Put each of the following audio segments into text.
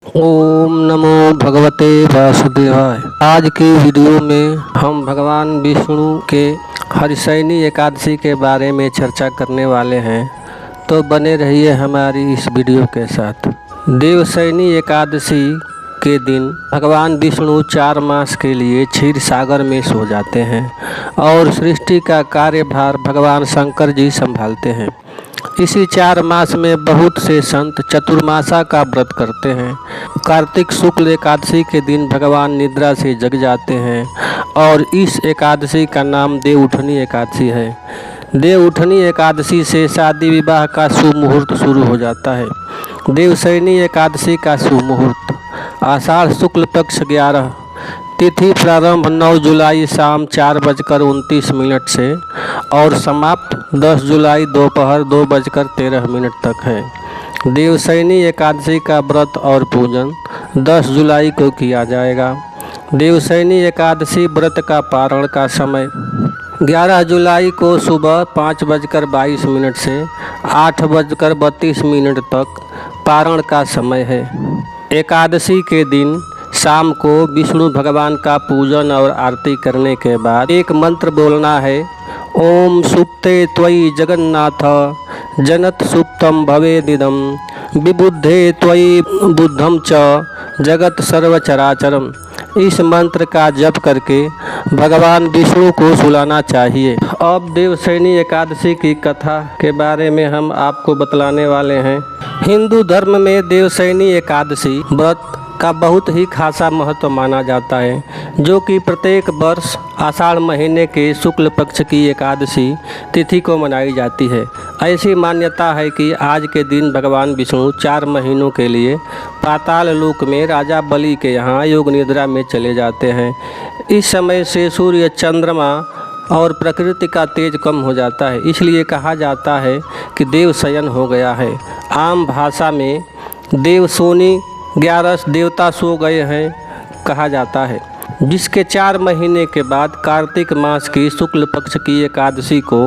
ओम नमो भगवते वासुदेवाय। आज की वीडियो में हम भगवान विष्णु के हरिशयनी एकादशी के बारे में चर्चा करने वाले हैं, तो बने रहिए हमारी इस वीडियो के साथ। देवशयनी एकादशी के दिन भगवान विष्णु 4 मास के लिए क्षीर सागर में सो जाते हैं और सृष्टि का कार्यभार भगवान शंकर जी संभालते हैं। इसी 4 मास में बहुत से संत चतुर्मासा का व्रत करते हैं। कार्तिक शुक्ल एकादशी के दिन भगवान निद्रा से जग जाते हैं और इस एकादशी का नाम देवउठनी एकादशी है। देवउठनी एकादशी से शादी विवाह का शुभ मुहूर्त शुरू हो जाता है। देवशयनी एकादशी का शुभ मुहूर्त आषाढ़ शुक्ल पक्ष 11, तिथि प्रारंभ 9 जुलाई शाम 4:29 से और समाप्त 10 जुलाई दोपहर 2:13 तक है। देवशयनी एकादशी का व्रत और पूजन 10 जुलाई को किया जाएगा। देवशयनी एकादशी व्रत का पारण का समय 11 जुलाई को सुबह 5:22 से 8:32 तक पारण का समय है। एकादशी के दिन शाम को विष्णु भगवान का पूजन और आरती करने के बाद एक मंत्र बोलना है। ओम सुप्ते त्वयि जगन्नाथ जनत सुप्तम भवेदिदं विबुद्धे त्वयि बुद्धम च जगत सर्वचराचरम। इस मंत्र का जप करके भगवान विष्णु को सुलाना चाहिए। अब देवशयनी एकादशी की कथा के बारे में हम आपको बतलाने वाले हैं। हिंदू धर्म में देवशयनी एकादशी व्रत का बहुत ही खासा महत्व माना जाता है, जो कि प्रत्येक वर्ष आषाढ़ महीने के शुक्ल पक्ष की एकादशी तिथि को मनाई जाती है। ऐसी मान्यता है कि आज के दिन भगवान विष्णु 4 महीनों के लिए पाताल लोक में राजा बलि के यहाँ योग निद्रा में चले जाते हैं। इस समय से सूर्य, चंद्रमा और प्रकृति का तेज कम हो जाता है, इसलिए कहा जाता है कि देव शयन हो गया है। आम भाषा में देवशोनी 11 देवता सो गए हैं कहा जाता है। जिसके 4 महीने के बाद कार्तिक मास की शुक्ल पक्ष की एकादशी को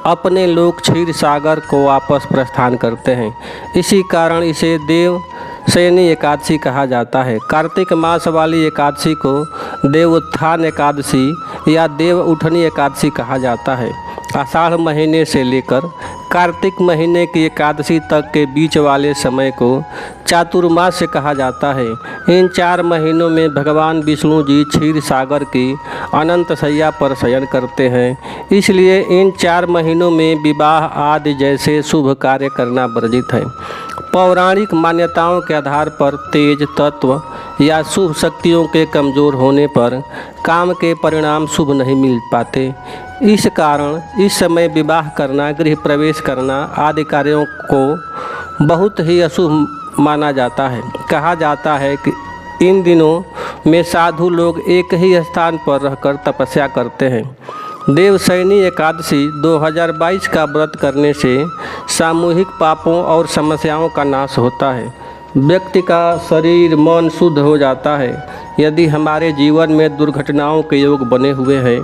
अपने लोग क्षीर सागर को वापस प्रस्थान करते हैं। इसी कारण इसे देवशयनी एकादशी कहा जाता है। कार्तिक मास वाली एकादशी को देवोत्थान एकादशी या देवउठनी एकादशी कहा जाता है। आषाढ़ महीने से लेकर कार्तिक महीने की एकादशी तक के बीच वाले समय को चातुर्मास्य कहा जाता है। इन 4 महीनों में भगवान विष्णु जी क्षीर सागर की अनंत शैया पर शयन करते हैं, इसलिए इन 4 महीनों में विवाह आदि जैसे शुभ कार्य करना वर्जित है। पौराणिक मान्यताओं के आधार पर तेज तत्व या शुभ शक्तियों के कमज़ोर होने पर काम के परिणाम शुभ नहीं मिल पाते। इस कारण इस समय विवाह करना, गृह प्रवेश करना आदि कार्यों को बहुत ही अशुभ माना जाता है। कहा जाता है कि इन दिनों में साधु लोग एक ही स्थान पर रहकर तपस्या करते हैं। देवशयनी एकादशी 2022 का व्रत करने से सामूहिक पापों और समस्याओं का नाश होता है। व्यक्ति का शरीर मन शुद्ध हो जाता है। यदि हमारे जीवन में दुर्घटनाओं के योग बने हुए हैं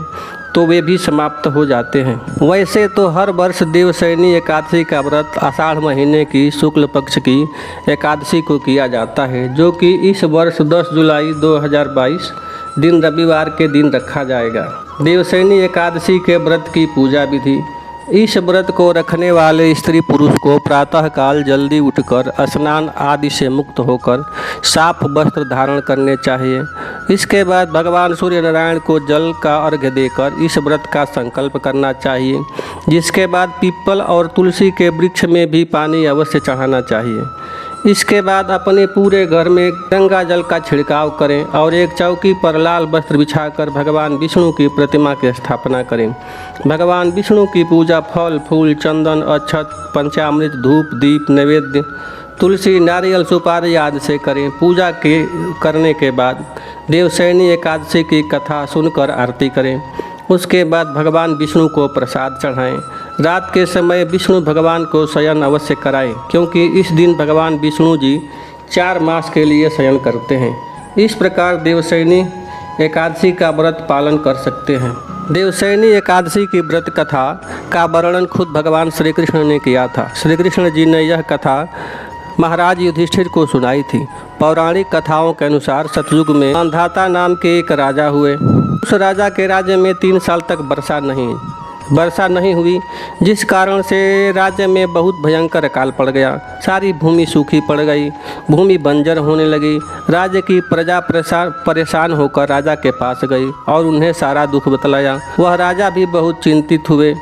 तो वे भी समाप्त हो जाते हैं। वैसे तो हर वर्ष देवशयनी एकादशी का व्रत आषाढ़ महीने की शुक्ल पक्ष की एकादशी को किया जाता है, जो कि इस वर्ष 10 जुलाई 2022 दिन रविवार के दिन रखा जाएगा। देवशयनी एकादशी के व्रत की पूजा विधि। इस व्रत को रखने वाले स्त्री पुरुष को प्रातःकाल जल्दी उठकर स्नान आदि से मुक्त होकर साफ वस्त्र धारण करने चाहिए। इसके बाद भगवान सूर्य नारायण को जल का अर्घ्य देकर इस व्रत का संकल्प करना चाहिए। जिसके बाद पीपल और तुलसी के वृक्ष में भी पानी अवश्य चढ़ाना चाहिए। इसके बाद अपने पूरे घर में गंगा जल का छिड़काव करें और एक चौकी पर लाल वस्त्र बिछाकर भगवान विष्णु की प्रतिमा की स्थापना करें। भगवान विष्णु की पूजा फल फूल, चंदन, अक्षत, पंचामृत, धूप, दीप, नैवेद्य, तुलसी, नारियल, सुपारी आदि से करें। पूजा करने के बाद देवशयनी एकादशी की कथा सुनकर आरती करें। उसके बाद भगवान विष्णु को प्रसाद चढ़ाएं। रात के समय विष्णु भगवान को शयन अवश्य कराएं, क्योंकि इस दिन भगवान विष्णु जी 4 मास के लिए शयन करते हैं। इस प्रकार देवशयनी एकादशी का व्रत पालन कर सकते हैं। देवशयनी एकादशी की व्रत कथा का वर्णन खुद भगवान श्री कृष्ण ने किया था। श्री कृष्ण जी ने यह कथा महाराज युधिष्ठिर को सुनाई थी। पौराणिक कथाओं के अनुसार सतयुग में मांधाता नाम के एक राजा हुए। उस राजा के राज्य में 3 साल तक वर्षा नहीं हुई, जिस कारण से राज्य में बहुत भयंकर अकाल पड़ गया। सारी भूमि सूखी पड़ गई, भूमि बंजर होने लगी। राज्य की प्रजा परेशान होकर राजा के पास गई और उन्हें सारा दुख बतलाया। वह राजा भी बहुत चिंतित हुए।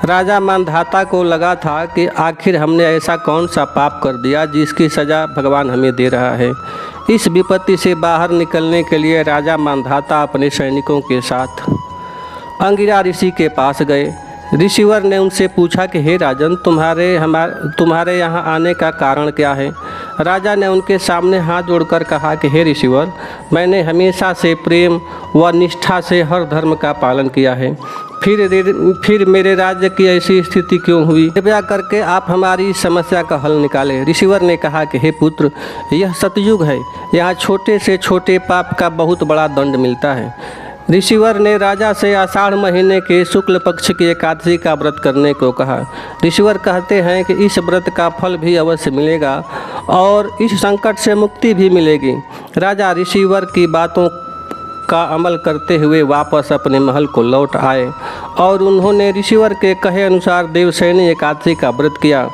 राजा मांधाता को लगा था कि आखिर हमने ऐसा कौन सा पाप कर दिया जिसकी सज़ा भगवान हमें दे रहा है। इस विपत्ति से बाहर निकलने के लिए राजा मांधाता अपने सैनिकों के साथ अंगिरा ऋषि के पास गए। ऋषिवर ने उनसे पूछा कि हे राजन, तुम्हारे यहाँ आने का कारण क्या है। राजा ने उनके सामने हाथ जोड़कर कहा कि हे ऋषिवर, मैंने हमेशा से प्रेम व निष्ठा से हर धर्म का पालन किया है, फिर मेरे राज्य की ऐसी स्थिति क्यों हुई। कृपया करके आप हमारी समस्या का हल निकालें। ऋषिवर ने कहा कि हे पुत्र, यह सतयुग है, यहाँ छोटे से छोटे पाप का बहुत बड़ा दंड मिलता है। ऋषिवर ने राजा से आषाढ़ महीने के शुक्ल पक्ष की एकादशी का व्रत करने को कहा। ऋषिवर कहते हैं कि इस व्रत का फल भी अवश्य मिलेगा और इस संकट से मुक्ति भी मिलेगी। राजा ऋषिवर की बातों का अमल करते हुए वापस अपने महल को लौट आए और उन्होंने ऋषिवर के कहे अनुसार देवशयनी एकादशी का व्रत किया,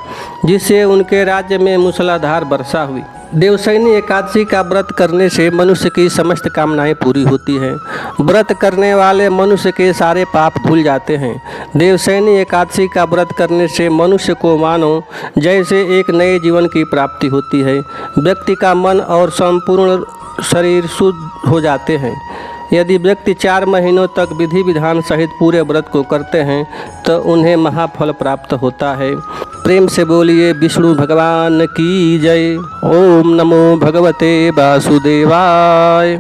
जिससे उनके राज्य में मूसलाधार वर्षा हुई। देवशयनी एकादशी का व्रत करने से मनुष्य की समस्त कामनाएं पूरी होती हैं। व्रत करने वाले मनुष्य के सारे पाप भूल जाते हैं। देवशयनी एकादशी का व्रत करने से मनुष्य को मानो जैसे एक नए जीवन की प्राप्ति होती है। व्यक्ति का मन और संपूर्ण शरीर शुद्ध हो जाते हैं। यदि व्यक्ति 4 महीनों तक विधि विधान सहित पूरे व्रत को करते हैं तो उन्हें महाफल प्राप्त होता है। प्रेम से बोलिए विष्णु भगवान की जय। ओम नमो भगवते वासुदेवाय।